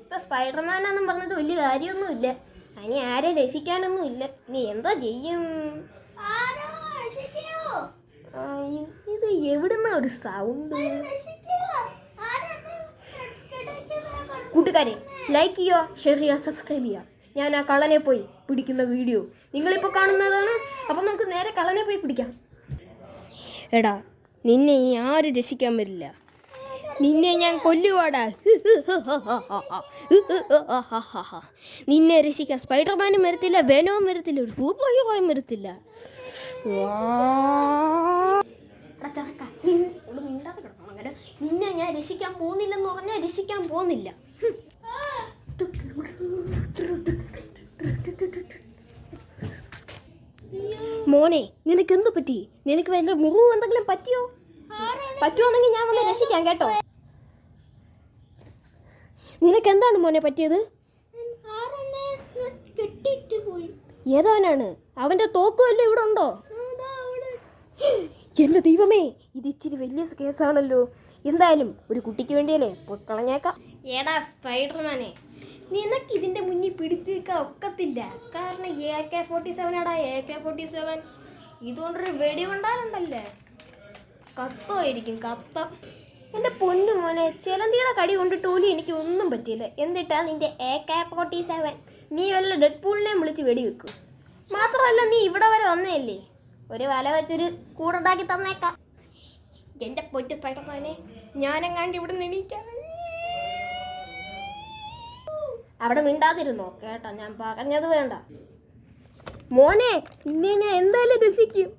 ഇപ്പം സ്പൈഡർമാനാന്നും പറഞ്ഞിട്ട് വലിയ കാര്യമൊന്നുമില്ല. ഇനി ആരെ രക്ഷിക്കാനൊന്നും ഇല്ല. നീ എന്താ ചെയ്യും? ഇത് എവിടുന്ന ഒരു സൗണ്ട്? കൂട്ടുകാരെ, ലൈക്ക് ചെയ്യുക, ഷെയർ ചെയ്യുക, സബ്സ്ക്രൈബ് ചെയ്യുക. ഞാൻ ആ കള്ളനെ പോയി പിടിക്കുന്ന വീഡിയോ നിങ്ങളിപ്പോൾ കാണുന്നതാണ്. അപ്പം നമുക്ക് നേരെ കള്ളനെ പോയി പിടിക്കാം. എടാ, നിന്നെ ഇനി ആരും രക്ഷിക്കാൻ വരില്ല. നിന്നെ ഞാൻ കൊല്ലുവാടാ. നിന്നെ രക്ഷിക്കാൻ സ്പൈഡർമാനും വരത്തില്ല, വെനോവും വരത്തില്ല, ഒരു സൂപ്പർ ഹീറോയും വരത്തില്ല. നിന്നെ ഞാൻ രക്ഷിക്കാൻ പോകുന്നില്ലെന്ന് പറഞ്ഞാൽ രക്ഷിക്കാൻ പോകുന്നില്ല. മോനെ, നിനക്ക് എന്ത് പറ്റി? നിനക്ക് വല്ല മുറിവ് എന്തെങ്കിലും പറ്റിയോ? പറ്റുവാണെങ്കിൽ ഞാൻ വന്ന് രക്ഷിക്കാം കേട്ടോ. നിനക്ക് എന്താണ് മോനെ പറ്റിയത്? ഏതാനാണ്? അവന്റെ തോക്കുമല്ലോ ഇവിടെ ഉണ്ടോ? എന്റെ ദൈവമേ, ഇത് ഇച്ചിരി വലിയ കേസാണല്ലോ. എന്തായാലും ഒരു കുട്ടിക്ക് വേണ്ടിയല്ലേ, പോയി കളഞ്ഞേക്കാം. ഏടാ സ്പൈഡർമാനെ, നിനക്ക് ഇതിന്റെ മുന്നിൽ പിടിച്ചു നിൽക്കാൻ ഒക്കത്തില്ല. കാരണം AK-47 ആടാ, AK-47. ഇതുകൊണ്ടൊരു വെടി കൊണ്ടാലുണ്ടല്ലേ കത്തായിരിക്കും, കത്ത. എൻ്റെ പൊന്നു മോനെ, ചിലന്തിയുടെ കടി കൊണ്ടിട്ട് പോലും എനിക്ക് ഒന്നും പറ്റിയില്ല. എന്നിട്ടാ നിന്റെ AK-47? നീ വല്ല ഡെഡ്പൂളിനെയും വിളിച്ച് വെടി വെക്കും. മാത്രമല്ല, നീ ഇവിടെ വരെ വന്നതല്ലേ, ഒരു വല വെച്ചൊരു കൂടുണ്ടാക്കി തന്നേക്കാം. എൻ്റെ പൊറ്റ സ്പൈഡർമാനെ, ഞാനെങ്ങാണ്ട് ഇവിടെ എണീക്കാം. അവിടെ മിണ്ടാതിരുന്നോ കേട്ടോ, ഞാൻ പറഞ്ഞത് വേണ്ട. മോനെ, നിന്നെ ഞാൻ എന്തായാലും രക്ഷിക്കും.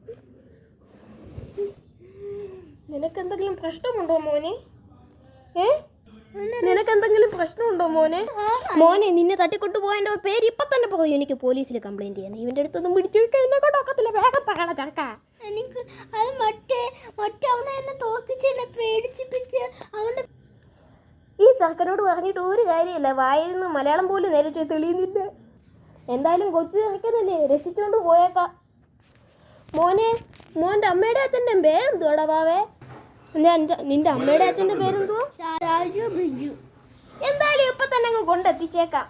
നിനക്കെന്തെങ്കിലും പ്രശ്നമുണ്ടോ മോനെ? നിനക്കെന്തെങ്കിലും പ്രശ്നമുണ്ടോ മോനെ? മോനെ, നിന്നെ തട്ടിക്കൊണ്ടു പോയതിൻ്റെ പേര് ഇപ്പം തന്നെ പറയും. എനിക്ക് പോലീസിൽ കംപ്ലൈൻറ്റ് ചെയ്യണം. ഇവൻ്റെ അടുത്തൊന്നും പിടിച്ചു വെക്കാൻ എന്നെ കൊണ്ടൊക്കത്തില്ല. വേഗം പറയണ ചക്ക. എനിക്ക് അത് മറ്റേ അവനെ എന്നെ തോക്കിച്ച് എന്നെ പേടിച്ചിപ്പിച്ച് അവൻ്റെ ഈ ചക്കനോട് പറഞ്ഞിട്ട് ഒരു കാര്യമില്ല. വായിൽ നിന്ന് മലയാളം പോലും നേരെ തെളിയുന്നില്ല. എന്തായാലും കൊച്ചു ചെറുക്കനല്ലേ, രക്ഷിച്ചുകൊണ്ട് പോയേക്കാം. മോനെ, മോൻ്റെ അമ്മയുടെ അച്ഛൻ്റെ പേരെന്തുവാടാ വാവേ? നിന്റെ അമ്മയുടെ അച്ഛൻ്റെ പേരെന്തുവാ? രാജു ബിജു. എന്തായാലും ഇപ്പം തന്നെ അങ്ങ് കൊണ്ടെത്തിച്ചേക്കാം.